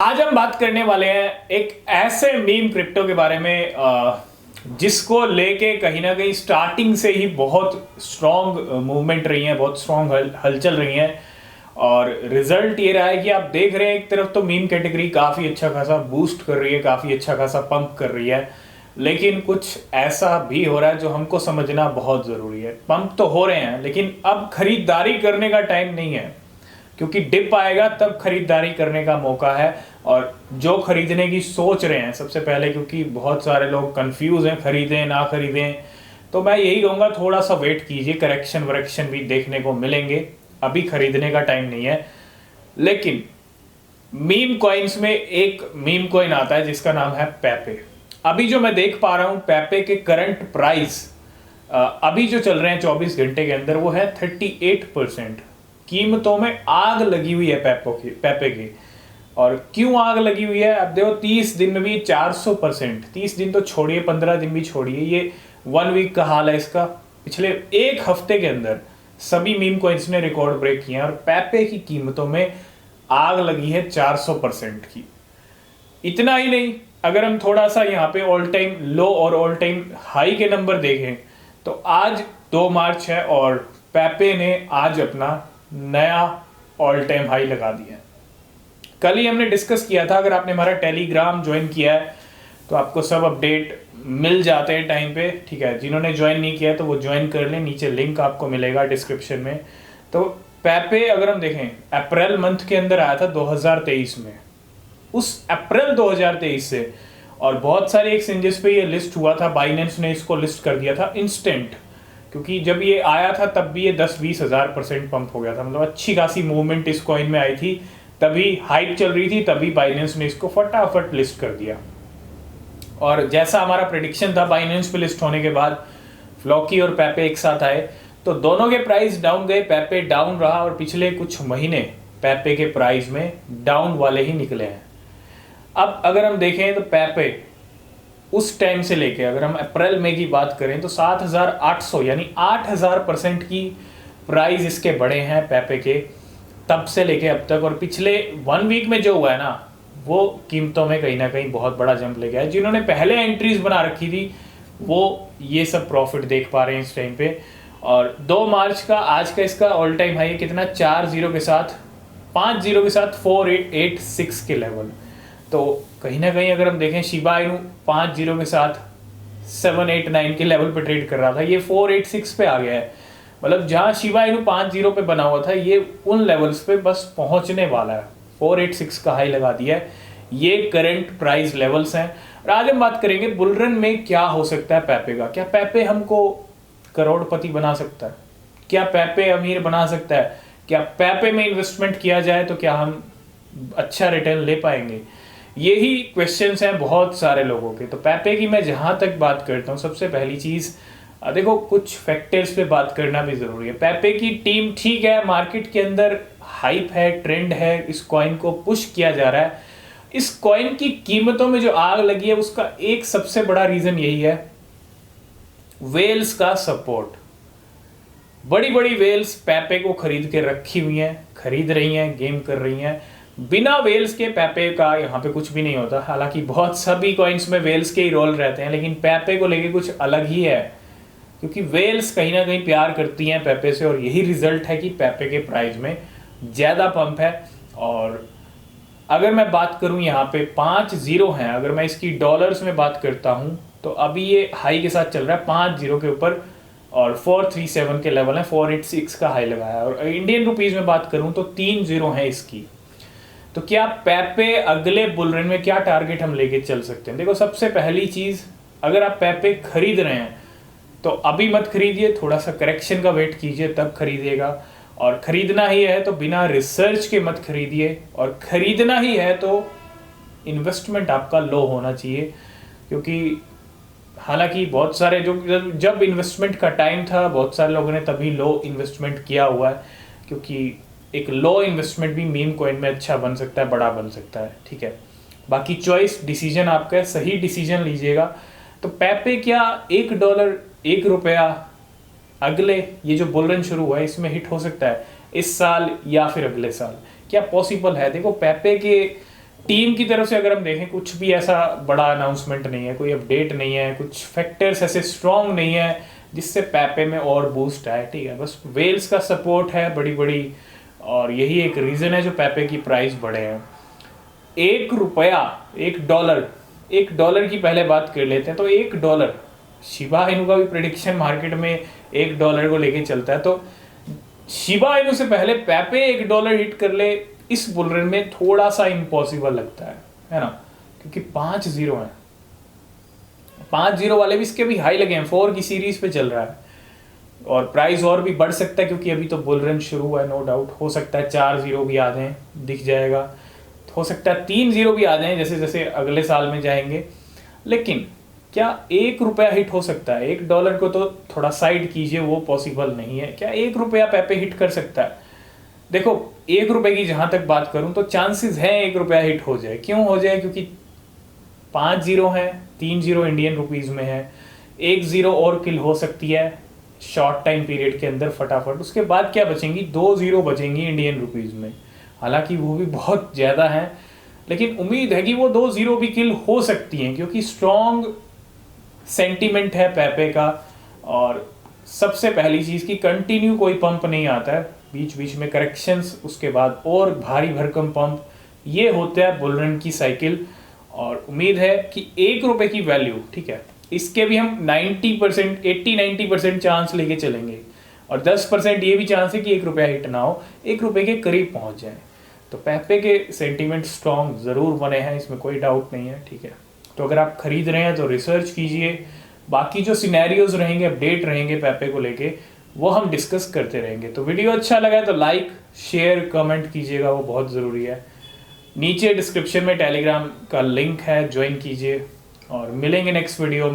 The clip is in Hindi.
आज हम बात करने वाले हैं एक ऐसे मीम क्रिप्टो के बारे में जिसको लेके कहीं ना कहीं स्टार्टिंग से ही बहुत स्ट्रॉन्ग मूवमेंट रही है, बहुत स्ट्रॉन्ग हलचल रही है। और रिजल्ट ये रहा है कि आप देख रहे हैं एक तरफ तो मीम कैटेगरी काफ़ी अच्छा खासा बूस्ट कर रही है, काफ़ी अच्छा खासा पंप कर रही है, लेकिन कुछ ऐसा भी हो रहा है जो हमको समझना बहुत ज़रूरी है। पंप तो हो रहे हैं लेकिन अब खरीदारी करने का टाइम नहीं है, क्योंकि डिप आएगा तब खरीदारी करने का मौका है। और जो खरीदने की सोच रहे हैं सबसे पहले, क्योंकि बहुत सारे लोग कंफ्यूज हैं खरीदें ना खरीदें, तो मैं यही कहूँगा थोड़ा सा वेट कीजिए, करेक्शन वरेक्शन भी देखने को मिलेंगे, अभी खरीदने का टाइम नहीं है। लेकिन मीम कॉइन्स में एक मीम कॉइन आता है जिसका नाम है पेपे। अभी जो मैं देख पा रहा हूँ पेपे के करंट प्राइस अभी जो चल रहे हैं 24 घंटे के अंदर वो है 38%। कीमतों में आग लगी हुई है पेपे की। और क्यों आग लगी हुई है, अब देखो 30 दिन में भी 400%। 30 दिन तो छोड़िए, 15 दिन भी छोड़िए, ये 1 वीक का हाल है इसका। पिछले एक हफ्ते के अंदर सभी मीम कॉइन्स ने रिकॉर्ड ब्रेक किए हैं और पेपे की कीमतों में आग लगी है 400% की। इतना ही नहीं, अगर हम थोड़ा सा यहाँ पे ऑल टाइम लो और ऑल टाइम हाई के नंबर देखें तो आज 2 मार्च है और पेपे ने आज अपना नया ऑल टाइम हाई लगा दिया है। कल ही हमने डिस्कस किया था, अगर आपने हमारा टेलीग्राम ज्वाइन किया है तो आपको सब अपडेट मिल जाते हैं टाइम पे, ठीक है। जिन्होंने ज्वाइन नहीं किया तो वो ज्वाइन कर लें, नीचे लिंक आपको मिलेगा डिस्क्रिप्शन में। तो पेपे अगर हम देखें अप्रैल मंथ के अंदर आया था 2023 में, उस अप्रैल 2023 से, और बहुत सारे एक्सचेंजेस पे ये लिस्ट हुआ था, बाइनेंस ने इसको लिस्ट कर दिया था इंस्टेंट, क्योंकि जब ये आया था तब भी ये 10-20 हज़ार % पंप हो गया था, मतलब अच्छी खासी मूवमेंट इस कॉइन में आई थी, तभी हाइप चल रही थी, तभी बाइनेंस ने इसको फटाफट लिस्ट कर दिया। और जैसा हमारा प्रेडिक्शन था, बाइनेंस पे लिस्ट होने के बाद फ्लॉकी और पेपे एक साथ आए तो दोनों के प्राइस डाउन गए, पेपे डाउन रहा और पिछले कुछ महीने पेपे के प्राइस में डाउन वाले ही निकले हैं। अब अगर हम देखें तो पेपे उस टाइम से लेके अगर हम अप्रैल में की बात करें तो 7,800 यानी 8,000% की प्राइस इसके बढ़े हैं पेपे के, तब से लेके अब तक। और पिछले 1 वीक में जो हुआ है ना, वो कीमतों में कहीं ना कहीं बहुत बड़ा जंप ले गया है। जिन्होंने पहले एंट्रीज बना रखी थी वो ये सब प्रॉफिट देख पा रहे हैं इस टाइम पे। और 2 मार्च का आज का इसका ऑल टाइम हाई कितना, 4 जीरो के साथ, 5 जीरो के साथ 486 के लेवल। तो कहीं ना कहीं अगर हम देखें शिबा इनू 5 जीरो के साथ 789 के लेवल पे ट्रेड कर रहा था, ये 486 पे आ गया है। मतलब जहां शिबा इनू 5 जीरो पे बना हुआ था, ये उन लेवल्स पे बस पहुंचने वाला है, 486 का हाई लगा दिया है। ये करंट प्राइस लेवल्स हैं। और आज हम बात करेंगे बुलरन में क्या हो सकता है पेपे का। क्या पेपे हमको करोड़पति बना सकता है? क्या पेपे अमीर बना सकता है? क्या पेपे में इन्वेस्टमेंट किया जाए तो क्या हम अच्छा रिटर्न ले पाएंगे? यही क्वेश्चंस हैं बहुत सारे लोगों के। तो पेपे की मैं जहां तक बात करता हूँ, सबसे पहली चीज़ देखो, कुछ फैक्टर्स पे बात करना भी ज़रूरी है। पेपे की टीम ठीक है, मार्केट के अंदर हाइप है, ट्रेंड है, इस कॉइन को पुश किया जा रहा है। इस कॉइन की कीमतों में जो आग लगी है उसका एक सबसे बड़ा रीज़न यही है, वेल्स का सपोर्ट। बड़ी बड़ी वेल्स पेपे को खरीद के रखी हुई हैं, खरीद रही हैं, गेम कर रही हैं। बिना वेल्स के पेपे का यहाँ पे कुछ भी नहीं होता। हालांकि बहुत सभी कॉइन्स में वेल्स के ही रोल रहते हैं, लेकिन पेपे को लेके कुछ अलग ही है, क्योंकि वेल्स कहीं ना कहीं प्यार करती हैं पेपे से, और यही रिजल्ट है कि पेपे के प्राइस में ज़्यादा पंप है। और अगर मैं बात करूं यहाँ पे 5 जीरो हैं, अगर मैं इसकी डॉलर्स में बात करता हूं तो अभी ये हाई के साथ चल रहा है 5 जीरो के ऊपर, और 437 के लेवल है, 486 का हाई लगाया है। और इंडियन रुपीज़ में बात करूं तो 3 जीरो है इसकी। तो क्या पेपे अगले बुल रन में क्या टारगेट हम लेके चल सकते हैं? देखो, सबसे पहली चीज़, अगर आप पेपे खरीद रहे हैं तो अभी मत खरीदिए, थोड़ा सा करेक्शन का वेट कीजिए तब खरीदिएगा। और ख़रीदना ही है तो बिना रिसर्च के मत खरीदिए, और ख़रीदना ही है तो इन्वेस्टमेंट आपका लो होना चाहिए। क्योंकि हालांकि बहुत सारे जब इन्वेस्टमेंट का टाइम था, बहुत सारे लोगों ने तभी लो इन्वेस्टमेंट किया हुआ है, क्योंकि एक लो इन्वेस्टमेंट भी मीम कॉइन में अच्छा बन सकता है, बड़ा बन सकता है, ठीक है। बाकी चॉइस डिसीजन आपका है, सही डिसीजन लीजिएगा। तो पेपे क्या $1, ₹1 अगले ये जो बुल रन शुरू हुआ है इसमें हिट हो सकता है इस साल या फिर अगले साल? क्या पॉसिबल है? देखो, पेपे के टीम की तरफ से अगर हम देखें कुछ भी ऐसा बड़ा अनाउंसमेंट नहीं है, कोई अपडेट नहीं है, कुछ फैक्टर्स ऐसे स्ट्रॉन्ग नहीं है जिससे पैपे में और बूस्ट आए, ठीक है। बस वेल्स का सपोर्ट है बड़ी बड़ी, और यही एक रीज़न है जो पैपे की प्राइस बढ़े हैं। 1 रुपया, $1 की पहले बात कर लेते हैं। तो $1, शिबा इनू का भी प्रेडिक्शन मार्केट में $1 को लेके चलता है। तो शिबा इनू से पहले पैपे $1 हिट कर ले इस बुल रन में थोड़ा सा इम्पॉसिबल लगता है ना, क्योंकि 5-0 है। 5-0 वाले भी इसके भी हाई लगे हैं, 4 की सीरीज पे चल रहा है, और प्राइस और भी बढ़ सकता है क्योंकि अभी तो बुल रन शुरू हुआ है। नो डाउट हो सकता है 4-0 भी आ जाए, दिख जाएगा। हो सकता है 3-0 भी आ जाए जैसे जैसे अगले साल में जाएंगे। लेकिन क्या $1 हिट हो सकता है? $1 को तो थोड़ा साइड कीजिए, वो पॉसिबल नहीं है। क्या $1 पैपे हिट कर सकता है? देखो, $1 की जहां तक बात करूं तो चांसेस है $1 हिट हो जाए। क्यों हो जाए? क्योंकि 5-0 है, 3-0 इंडियन रुपीज में है, 1-0 और किल हो सकती है शॉर्ट टाइम पीरियड के अंदर फटाफट। उसके बाद क्या बचेंगी? 2-0 बचेंगी इंडियन रुपीज में, हालांकि वो भी बहुत ज़्यादा है, लेकिन उम्मीद है कि वो 2-0 भी किल हो सकती हैं क्योंकि स्ट्रॉन्ग सेंटीमेंट है पैपे का। और सबसे पहली चीज़ कि कंटिन्यू कोई पंप नहीं आता है, बीच बीच में करेक्शंस, उसके बाद और भारी भरकम पंप, ये होता है बुल रन की साइकिल। और उम्मीद है कि $1 की वैल्यू, ठीक है, इसके भी हम 90%, 80-90% चांस लेके चलेंगे, और 10% ये भी चांस है कि $1 हिट ना हो, $1 के करीब पहुंच जाए। तो पैपे के सेंटीमेंट स्ट्रॉन्ग ज़रूर बने हैं, इसमें कोई डाउट नहीं है, ठीक है। तो अगर आप खरीद रहे हैं तो रिसर्च कीजिए, बाकी जो सिनेरियोज रहेंगे, अपडेट रहेंगे पैपे को लेके, वो हम डिस्कस करते रहेंगे। तो वीडियो अच्छा लगा है तो लाइक शेयर कमेंट कीजिएगा, वो बहुत ज़रूरी है। नीचे डिस्क्रिप्शन में टेलीग्राम का लिंक है, ज्वाइन कीजिए, और मिलेंगे नेक्स्ट वीडियो में।